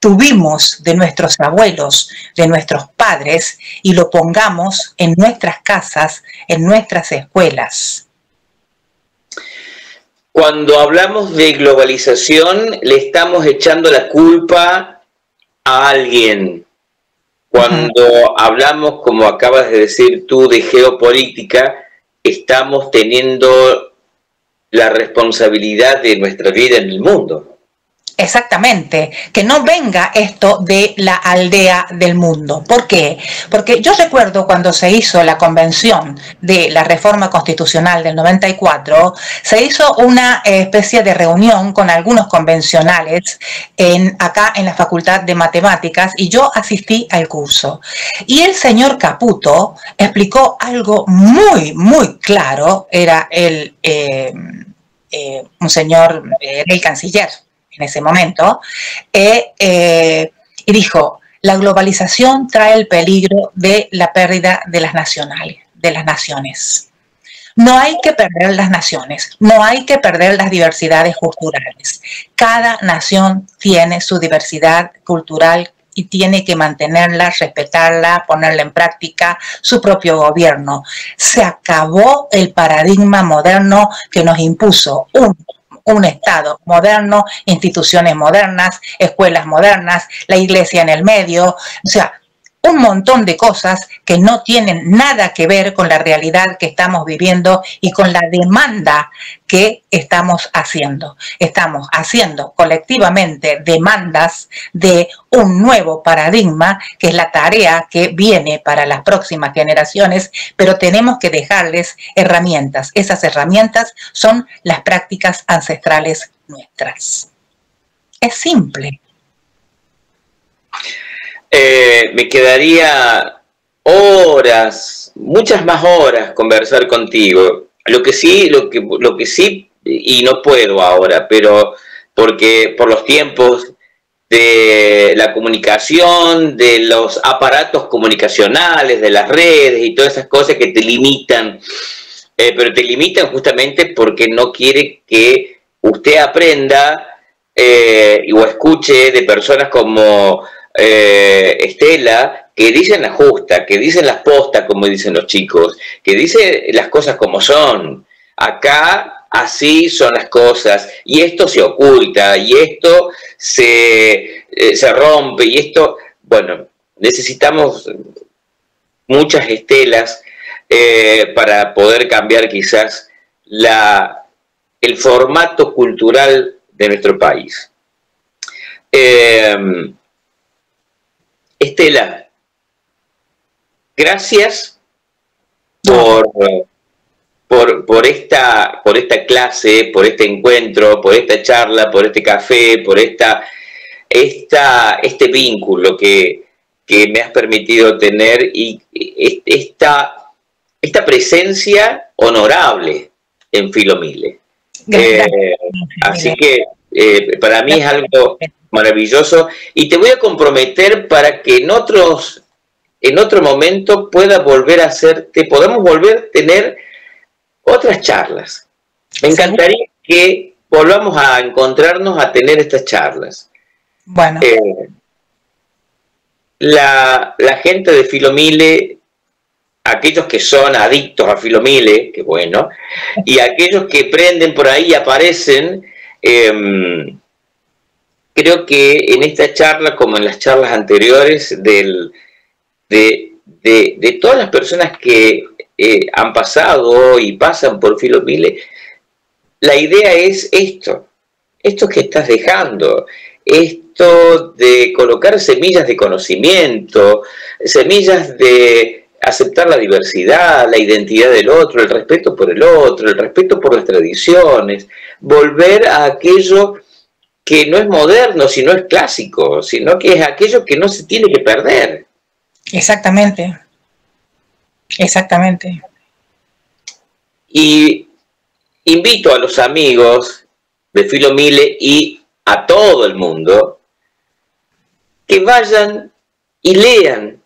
tuvimos de nuestros abuelos, de nuestros padres, y lo pongamos en nuestras casas, en nuestras escuelas. Cuando hablamos de globalización, le estamos echando la culpa a alguien. Cuando hablamos, como acabas de decir tú, de geopolítica, estamos teniendo la responsabilidad de nuestra vida en el mundo. Exactamente, que no venga esto de la aldea del mundo. ¿Por qué? Porque yo recuerdo cuando se hizo la convención de la reforma constitucional del 94, se hizo una especie de reunión con algunos convencionales acá en la Facultad de Matemáticas y yo asistí al curso. Y el señor Caputo explicó algo muy, muy claro, era un señor, el canciller en ese momento, y dijo, la globalización trae el peligro de la pérdida de las naciones. No hay que perder las naciones, no hay que perder las diversidades culturales. Cada nación tiene su diversidad cultural y tiene que mantenerla, respetarla, ponerla en práctica, su propio gobierno. Se acabó el paradigma moderno que nos impuso un Estado moderno, instituciones modernas, escuelas modernas, la iglesia en el medio, o sea, un montón de cosas que no tienen nada que ver con la realidad que estamos viviendo y con la demanda que estamos haciendo. Estamos haciendo colectivamente demandas de un nuevo paradigma, que es la tarea que viene para las próximas generaciones, pero tenemos que dejarles herramientas. Esas herramientas son las prácticas ancestrales nuestras. Es simple. Me quedaría horas, muchas más horas conversar contigo. Lo que sí, y no puedo ahora, pero porque por los tiempos de la comunicación, de los aparatos comunicacionales, de las redes y todas esas cosas que te limitan, pero te limitan justamente porque no quiere que usted aprenda o escuche de personas como Estela, que dicen la justa, que dicen las postas, como dicen los chicos, que dicen las cosas como son. Acá así son las cosas, y esto se oculta, y esto se rompe, y esto, bueno, necesitamos muchas Estelas para poder cambiar quizás el formato cultural de nuestro país. Estela, gracias por esta clase, por este encuentro, por esta charla, por este café, por este vínculo que me has permitido tener y esta presencia honorable en Filomile. Así que para mí es algo maravilloso y te voy a comprometer para que en otro momento podamos volver a tener otras charlas. Me encantaría que volvamos a encontrarnos a tener estas charlas. Bueno. La gente de Filomile, aquellos que son adictos a Filomile, que bueno, y aquellos que prenden por ahí y aparecen, creo que en esta charla, como en las charlas anteriores, de todas las personas que han pasado y pasan por Filomile, la idea es esto que estás dejando, esto de colocar semillas de conocimiento, semillas de aceptar la diversidad, la identidad del otro, el respeto por el otro, el respeto por las tradiciones, volver a aquello que no es moderno, sino es clásico, sino que es aquello que no se tiene que perder. Exactamente. Exactamente. Y invito a los amigos de Filomile y a todo el mundo que vayan y lean,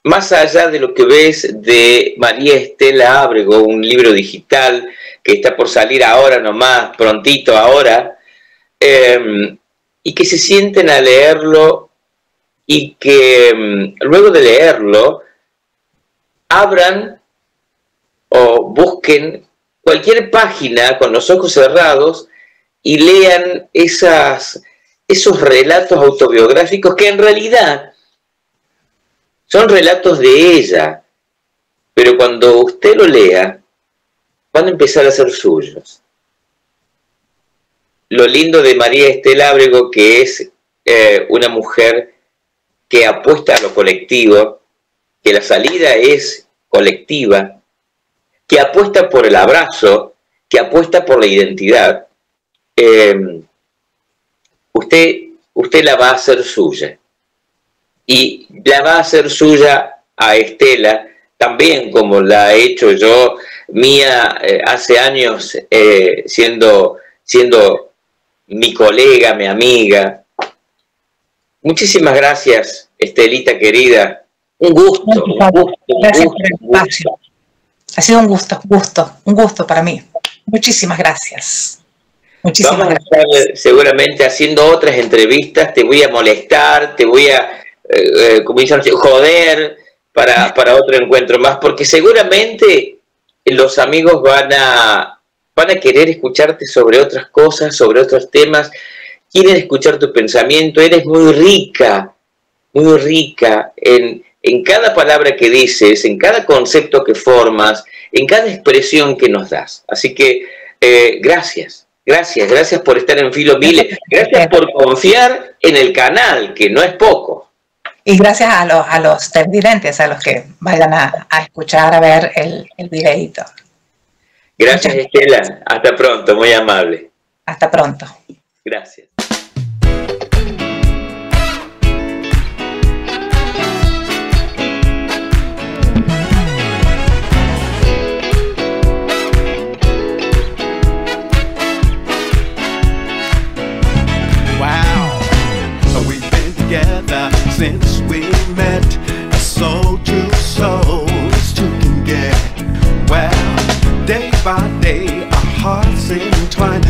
más allá de lo que ves de María Estela Ábrego, un libro digital que está por salir ahora nomás, prontito ahora, y que se sienten a leerlo y que luego de leerlo abran o busquen cualquier página con los ojos cerrados y lean esos relatos autobiográficos que en realidad son relatos de ella, pero cuando usted lo lea van a empezar a ser suyos. Lo lindo de María Estela Ábrego, que es una mujer que apuesta a lo colectivo, que la salida es colectiva, que apuesta por el abrazo, que apuesta por la identidad, usted la va a hacer suya. Y la va a hacer suya a Estela, también como la he hecho yo, mía, hace años, siendo mi colega, mi amiga. Muchísimas gracias, Estelita querida. Un gusto. Gracias por el espacio. Ha sido un gusto para mí. Muchísimas gracias. Muchísimas gracias. Vamos a estar seguramente haciendo otras entrevistas, te voy a molestar, te voy a, como dicen, joder para otro encuentro más, porque seguramente los amigos van a querer escucharte sobre otras cosas, sobre otros temas, quieren escuchar tu pensamiento, eres muy rica en cada palabra que dices, en cada concepto que formas, en cada expresión que nos das. Así que gracias por estar en Filomile, gracias por confiar en el canal, que no es poco. Y gracias a los televidentes, a los que vayan a escuchar, a ver el videíto. Gracias, Estela. Hasta pronto, muy amable. Hasta pronto. Gracias. Wow. since we met, soul to souls two can get. Well, day by day our hearts entwine